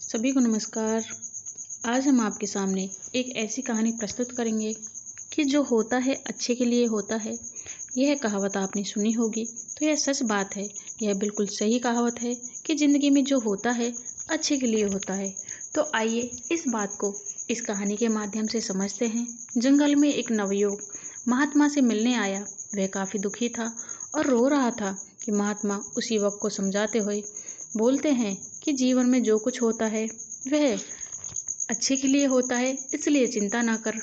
सभी को नमस्कार। आज हम आपके सामने एक ऐसी कहानी प्रस्तुत करेंगे कि जो होता है अच्छे के लिए होता है। यह कहावत आपने सुनी होगी, तो यह सच बात है। यह बिल्कुल सही कहावत है कि ज़िंदगी में जो होता है अच्छे के लिए होता है। तो आइए इस बात को इस कहानी के माध्यम से समझते हैं। जंगल में एक नवयुवक महात्मा से मिलने आया। वह काफ़ी दुखी था और रो रहा था कि महात्मा उस युवक को समझाते हुए बोलते हैं कि जीवन में जो कुछ होता है वह अच्छे के लिए होता है, इसलिए चिंता ना कर।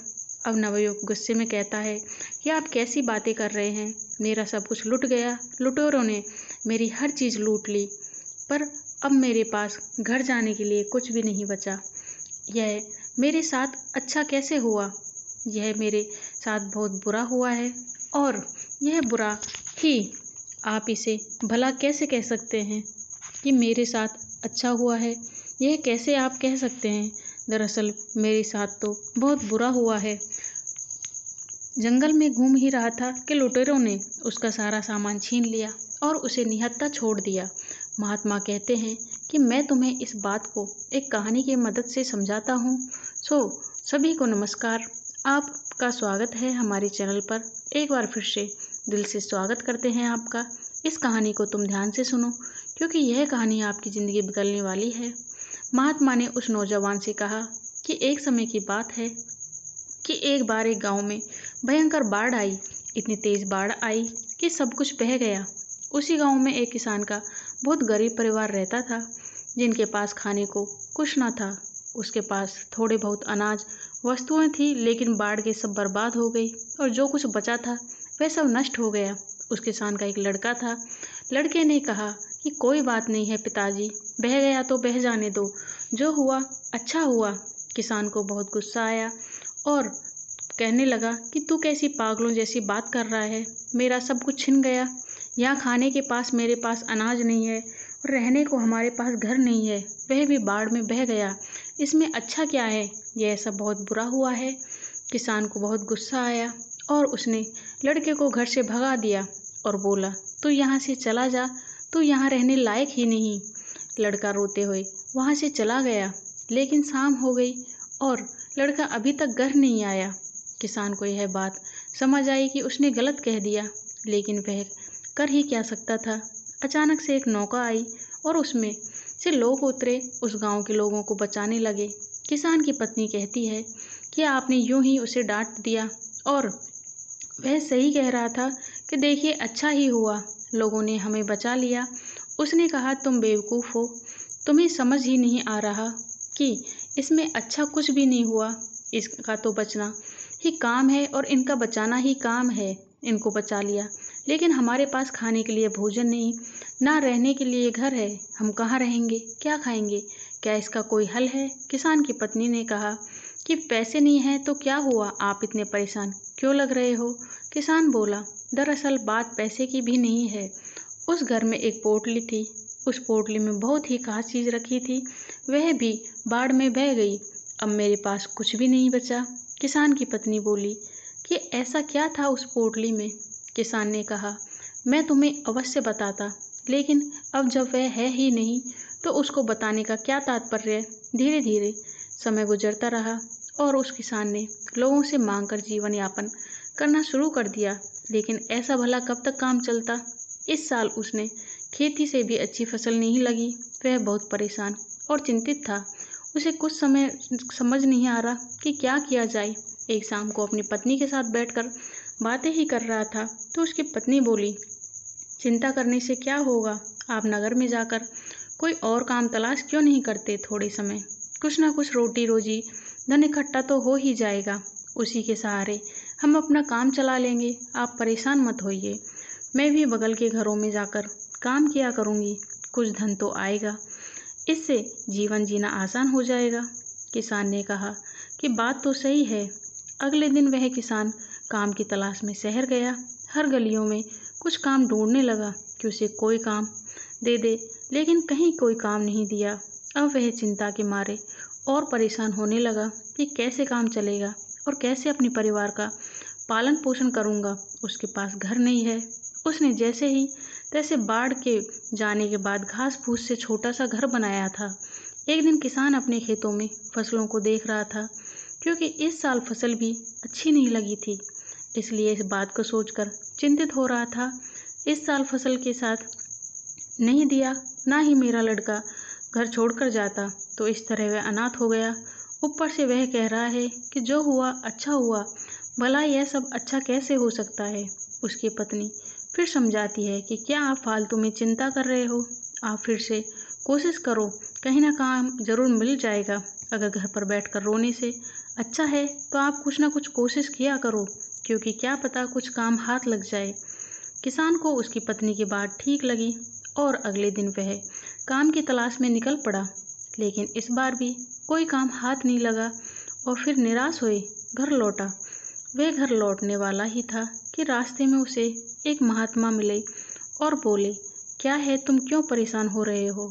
अब नवयुवक गुस्से में कहता है कि आप कैसी बातें कर रहे हैं, मेरा सब कुछ लुट गया, लुटेरों ने मेरी हर चीज़ लूट ली, पर अब मेरे पास घर जाने के लिए कुछ भी नहीं बचा। यह मेरे साथ अच्छा कैसे हुआ? यह मेरे साथ बहुत बुरा हुआ है, और यह बुरा ही आप इसे भला कैसे कह सकते हैं कि मेरे साथ अच्छा हुआ है? यह कैसे आप कह सकते हैं? दरअसल मेरे साथ तो बहुत बुरा हुआ है। जंगल में घूम ही रहा था कि लुटेरों ने उसका सारा सामान छीन लिया और उसे निहत्था छोड़ दिया। महात्मा कहते हैं कि मैं तुम्हें इस बात को एक कहानी की मदद से समझाता हूँ। सभी को नमस्कार। आपका स्वागत है हमारे चैनल पर। एक बार फिर से दिल से स्वागत करते हैं आपका। इस कहानी को तुम ध्यान से सुनो, क्योंकि यह कहानी आपकी ज़िंदगी बदलने वाली है। महात्मा ने उस नौजवान से कहा कि एक समय की बात है कि एक बार एक गांव में भयंकर बाढ़ आई। इतनी तेज बाढ़ आई कि सब कुछ बह गया। उसी गांव में एक किसान का बहुत गरीब परिवार रहता था, जिनके पास खाने को कुछ न था। उसके पास थोड़े बहुत अनाज वस्तुएं थी, लेकिन बाढ़ के सब बर्बाद हो गई और जो कुछ बचा था वह सब नष्ट हो गया। उस किसान का एक लड़का था। लड़के ने कहा कि कोई बात नहीं है पिताजी, बह गया तो बह जाने दो, जो हुआ अच्छा हुआ। किसान को बहुत गुस्सा आया और कहने लगा कि तू कैसी पागलों जैसी बात कर रहा है, मेरा सब कुछ छिन गया। यहाँ खाने के पास मेरे पास अनाज नहीं है और रहने को हमारे पास घर नहीं है, वह भी बाढ़ में बह गया। इसमें अच्छा क्या है? यह सब बहुत बुरा हुआ है। किसान को बहुत गुस्सा आया और उसने लड़के को घर से भगा दिया और बोला, तू यहाँ से चला जा, तू यहाँ रहने लायक ही नहीं। लड़का रोते हुए वहाँ से चला गया, लेकिन शाम हो गई और लड़का अभी तक घर नहीं आया। किसान को यह बात समझ आई कि उसने गलत कह दिया, लेकिन वह कर ही क्या सकता था। अचानक से एक नौका आई और उसमें से लोग उतरे, उस गांव के लोगों को बचाने लगे। किसान की पत्नी कहती है कि आपने यूं ही उसे डांट दिया, और वह सही कह रहा था कि देखिए अच्छा ही हुआ, लोगों ने हमें बचा लिया। उसने कहा, तुम बेवकूफ़ हो, तुम्हें समझ ही नहीं आ रहा कि इसमें अच्छा कुछ भी नहीं हुआ। इसका तो बचना ही काम है और इनका बचाना ही काम है। इनको बचा लिया, लेकिन हमारे पास खाने के लिए भोजन नहीं, ना रहने के लिए घर है। हम कहाँ रहेंगे, क्या खाएंगे? क्या इसका कोई हल है? किसान की पत्नी ने कहा कि पैसे नहीं हैं तो क्या हुआ, आप इतने परेशान क्यों लग रहे हो? किसान बोला, दरअसल बात पैसे की भी नहीं है। उस घर में एक पोटली थी, उस पोटली में बहुत ही खास चीज़ रखी थी, वह भी बाढ़ में बह गई। अब मेरे पास कुछ भी नहीं बचा। किसान की पत्नी बोली कि ऐसा क्या था उस पोटली में? किसान ने कहा, मैं तुम्हें अवश्य बताता, लेकिन अब जब वह है ही नहीं तो उसको बताने का क्या तात्पर्य? धीरे धीरे समय गुजरता रहा और उस किसान ने लोगों से मांग कर जीवन यापन करना शुरू कर दिया, लेकिन ऐसा भला कब तक काम चलता? इस साल उसने खेती से भी अच्छी फसल नहीं लगी। वह बहुत परेशान और चिंतित था। उसे कुछ समय समझ नहीं आ रहा कि क्या किया जाए। एक शाम को अपनी पत्नी के साथ बैठकर बातें ही कर रहा था तो उसकी पत्नी बोली, चिंता करने से क्या होगा, आप नगर में जाकर कोई और काम तलाश क्यों नहीं करते? थोड़े समय कुछ ना कुछ रोटी रोजी धन इकट्ठा तो हो ही जाएगा, उसी के सहारे हम अपना काम चला लेंगे। आप परेशान मत होइए, मैं भी बगल के घरों में जाकर काम किया करूँगी, कुछ धन तो आएगा, इससे जीवन जीना आसान हो जाएगा। किसान ने कहा कि बात तो सही है। अगले दिन वह किसान काम की तलाश में शहर गया। हर गलियों में कुछ काम ढूंढने लगा कि उसे कोई काम दे दे, लेकिन कहीं कोई काम नहीं दिया। अब वह चिंता के मारे और परेशान होने लगा कि कैसे काम चलेगा और कैसे अपने परिवार का पालन पोषण करूँगा। उसके पास घर नहीं है। उसने जैसे ही तैसे बाढ़ के जाने के बाद घास फूस से छोटा सा घर बनाया था। एक दिन किसान अपने खेतों में फसलों को देख रहा था, क्योंकि इस साल फसल भी अच्छी नहीं लगी थी। इसलिए इस बात को सोचकर चिंतित हो रहा था। इस साल फसल के साथ नहीं दिया, ना ही मेरा लड़का घर छोड़कर जाता, तो इस तरह वह अनाथ हो गया। ऊपर से वह कह रहा है कि जो हुआ अच्छा हुआ, भला यह सब अच्छा कैसे हो सकता है। उसकी पत्नी फिर समझाती है कि क्या आप फालतू में चिंता कर रहे हो, आप फिर से कोशिश करो, कहीं ना काम जरूर मिल जाएगा। अगर घर पर बैठकर रोने से अच्छा है तो आप कुछ ना कुछ कोशिश किया करो, क्योंकि क्या पता कुछ काम हाथ लग जाए। किसान को उसकी पत्नी की बात ठीक लगी और अगले दिन वह काम की तलाश में निकल पड़ा। लेकिन इस बार भी कोई काम हाथ नहीं लगा और फिर निराश हुए घर लौटा। वह घर लौटने वाला ही था कि रास्ते में उसे एक महात्मा मिले और बोले, क्या है, तुम क्यों परेशान हो रहे हो।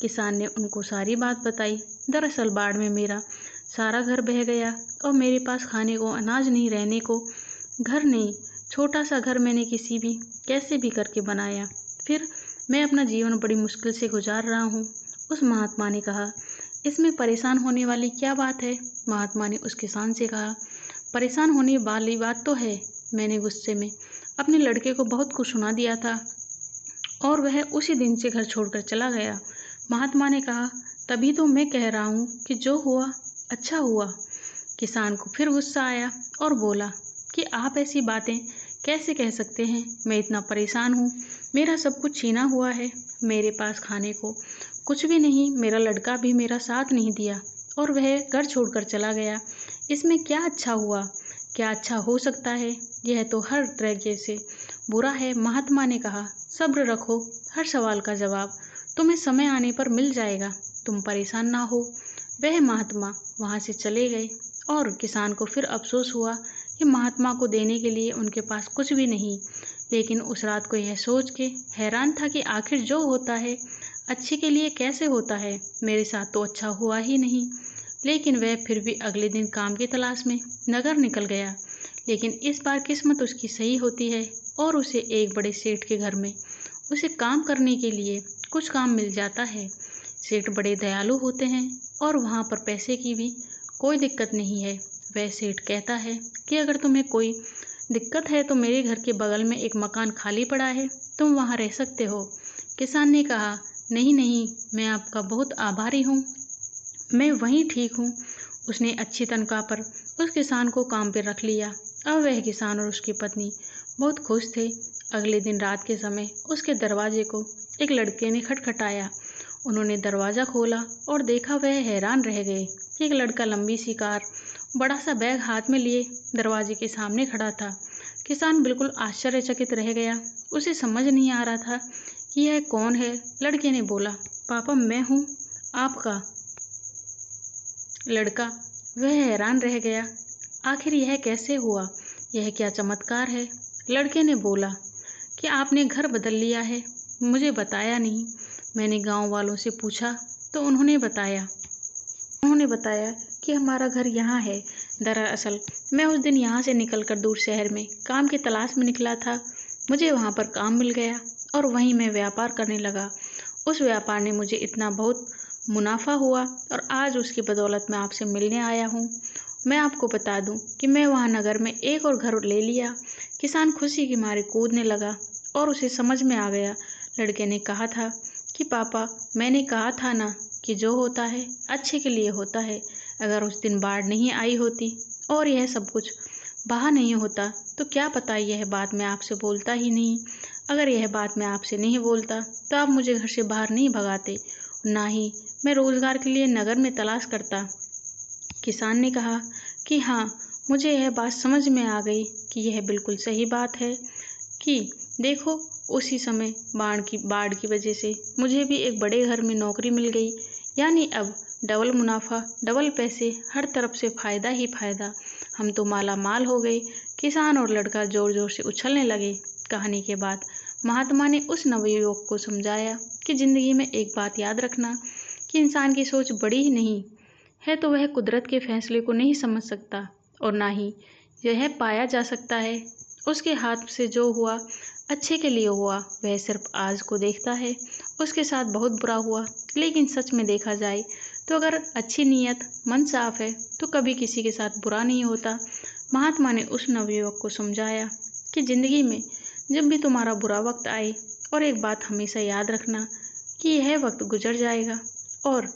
किसान ने उनको सारी बात बताई। दरअसल बाढ़ में मेरा सारा घर बह गया और मेरे पास खाने को अनाज नहीं, रहने को घर नहीं। छोटा सा घर मैंने कैसे भी करके बनाया, फिर मैं अपना जीवन बड़ी मुश्किल से गुजार रहा हूँ। उस महात्मा ने कहा, इसमें परेशान होने वाली क्या बात है। महात्मा ने उस किसान से कहा, परेशान होने वाली बात तो है, मैंने गुस्से में अपने लड़के को बहुत कुछ सुना दिया था और वह उसी दिन से घर छोड़कर चला गया। महात्मा ने कहा, तभी तो मैं कह रहा हूँ कि जो हुआ अच्छा हुआ। किसान को फिर गुस्सा आया और बोला कि आप ऐसी बातें कैसे कह सकते हैं, मैं इतना परेशान हूँ, मेरा सब कुछ छीना हुआ है, मेरे पास खाने को कुछ भी नहीं, मेरा लड़का भी मेरा साथ नहीं दिया और वह घर छोड़कर चला गया। इसमें क्या अच्छा हुआ, क्या अच्छा हो सकता है, यह तो हर तरीके से बुरा है। महात्मा ने कहा, सब्र रखो, हर सवाल का जवाब तुम्हें समय आने पर मिल जाएगा, तुम परेशान ना हो। वह महात्मा वहाँ से चले गए और किसान को फिर अफसोस हुआ कि महात्मा को देने के लिए उनके पास कुछ भी नहीं। लेकिन उस रात को यह सोच के हैरान था कि आखिर जो होता है अच्छे के लिए कैसे होता है, मेरे साथ तो अच्छा हुआ ही नहीं। लेकिन वह फिर भी अगले दिन काम की तलाश में नगर निकल गया। लेकिन इस बार किस्मत उसकी सही होती है और उसे एक बड़े सेठ के घर में उसे काम करने के लिए कुछ काम मिल जाता है। सेठ बड़े दयालु होते हैं और वहाँ पर पैसे की भी कोई दिक्कत नहीं है। वह सेठ कहता है कि अगर तुम्हें कोई दिक्कत है तो मेरे घर के बगल में एक मकान खाली पड़ा है, तुम वहाँ रह सकते हो। किसान ने कहा, नहीं नहीं, मैं आपका बहुत आभारी हूँ, मैं वहीं ठीक हूँ। उसने अच्छी तनख्वाह पर उस किसान को काम पर रख लिया। अब वह किसान और उसकी पत्नी बहुत खुश थे। अगले दिन रात के समय उसके दरवाजे को एक लड़के ने खटखटाया। उन्होंने दरवाज़ा खोला और देखा, वह हैरान रह गए। एक लड़का लंबी सी कार, बड़ा सा बैग हाथ में लिए दरवाजे के सामने खड़ा था। किसान बिल्कुल आश्चर्यचकित रह गया, उसे समझ नहीं आ रहा था कि यह कौन है। लड़के ने बोला, पापा मैं हूँ आपका लड़का। वह हैरान रह गया, आखिर यह कैसे हुआ, यह क्या चमत्कार है। लड़के ने बोला कि आपने घर बदल लिया है, मुझे बताया नहीं। मैंने गांव वालों से पूछा तो उन्होंने बताया कि हमारा घर यहाँ है। दरअसल मैं उस दिन यहाँ से निकलकर दूर शहर में काम की तलाश में निकला था। मुझे वहाँ पर काम मिल गया और वहीं मैं व्यापार करने लगा। उस व्यापार ने मुझे इतना बहुत मुनाफा हुआ और आज उसकी बदौलत मैं आपसे मिलने आया हूँ। मैं आपको बता दूँ कि मैं वहाँ नगर में एक और घर ले लिया। किसान खुशी के मारे कूदने लगा और उसे समझ में आ गया। लड़के ने कहा था कि पापा, मैंने कहा था ना कि जो होता है अच्छे के लिए होता है। अगर उस दिन बाढ़ नहीं आई होती और यह सब कुछ बाहर नहीं होता तो क्या पता यह बात मैं आपसे बोलता ही नहीं। अगर यह बात मैं आपसे नहीं बोलता तो आप मुझे घर से बाहर नहीं भगाते, ना ही मैं रोजगार के लिए नगर में तलाश करता। किसान ने कहा कि हाँ, मुझे यह बात समझ में आ गई कि यह बिल्कुल सही बात है कि देखो, उसी समय बाढ़ की वजह से मुझे भी एक बड़े घर में नौकरी मिल गई। यानी अब डबल मुनाफा, डबल पैसे, हर तरफ से फायदा ही फायदा। हम तो माला माल हो गए। किसान और लड़का जोर जोर से उछलने लगे। कहानी के बाद महात्मा ने उस नवयुवक को समझाया कि जिंदगी में एक बात याद रखना कि इंसान की सोच बड़ी ही नहीं है तो वह कुदरत के फैसले को नहीं समझ सकता और ना ही यह पाया जा सकता है। उसके हाथ से जो हुआ अच्छे के लिए हुआ वह सिर्फ आज को देखता है। उसके साथ बहुत बुरा हुआ, लेकिन सच में देखा जाए तो अगर अच्छी नीयत, मन साफ है तो कभी किसी के साथ बुरा नहीं होता। महात्मा ने उस नवयुवक को समझाया कि जिंदगी में जब भी तुम्हारा बुरा वक्त आए, और एक बात हमेशा याद रखना कि यह वक्त गुजर जाएगा, और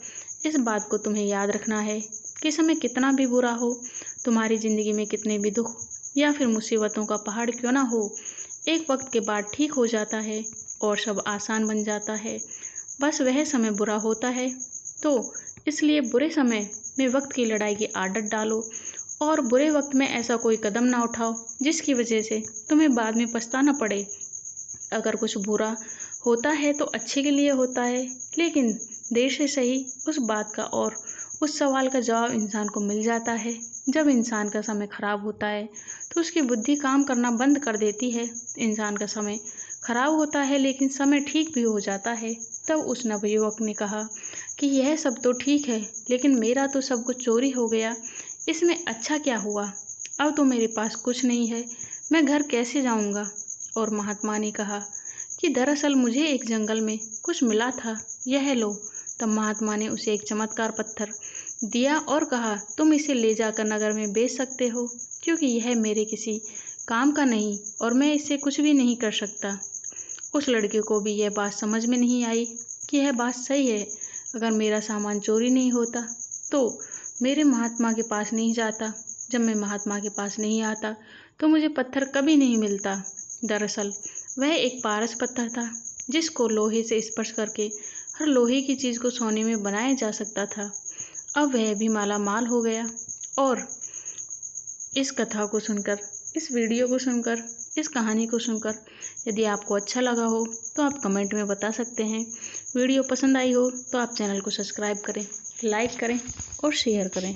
इस बात को तुम्हें याद रखना है कि समय कितना भी बुरा हो, तुम्हारी जिंदगी में कितने भी दुख या फिर मुसीबतों का पहाड़ क्यों ना हो, एक वक्त के बाद ठीक हो जाता है और सब आसान बन जाता है। बस वह समय बुरा होता है, तो इसलिए बुरे समय में वक्त की लड़ाई की आदत डालो और बुरे वक्त में ऐसा कोई कदम ना उठाओ जिसकी वजह से तुम्हें बाद में पछताना पड़े। अगर कुछ बुरा होता है तो अच्छे के लिए होता है, लेकिन देर से सही उस बात का और उस सवाल का जवाब इंसान को मिल जाता है। जब इंसान का समय खराब होता है तो उसकी बुद्धि काम करना बंद कर देती है। इंसान का समय खराब होता है लेकिन समय ठीक भी हो जाता है। तब उस नवयुवक ने कहा कि यह सब तो ठीक है, लेकिन मेरा तो सब कुछ चोरी हो गया, इसमें अच्छा क्या हुआ? अब तो मेरे पास कुछ नहीं है, मैं घर कैसे जाऊंगा? और महात्मा ने कहा कि दरअसल मुझे एक जंगल में कुछ मिला था, यह लो। तब महात्मा ने उसे एक चमत्कार पत्थर दिया और कहा, तुम इसे ले जाकर नगर में बेच सकते हो, क्योंकि यह मेरे किसी काम का नहीं और मैं इससे कुछ भी नहीं कर सकता। उस लड़के को भी यह बात समझ में नहीं आई कि यह बात सही है। अगर मेरा सामान चोरी नहीं होता तो मेरे महात्मा के पास नहीं जाता, जब मैं महात्मा के पास नहीं आता तो मुझे पत्थर कभी नहीं मिलता। दरअसल वह एक पारस पत्थर था जिसको लोहे से स्पर्श करके हर लोहे की चीज़ को सोने में बनाया जा सकता था। अब वह भी माला माल हो गया। और इस कथा को सुनकर, इस वीडियो को सुनकर, इस कहानी को सुनकर यदि आपको अच्छा लगा हो तो आप कमेंट में बता सकते हैं। वीडियो पसंद आई हो तो आप चैनल को सब्सक्राइब करें, लाइक करें और शेयर करें।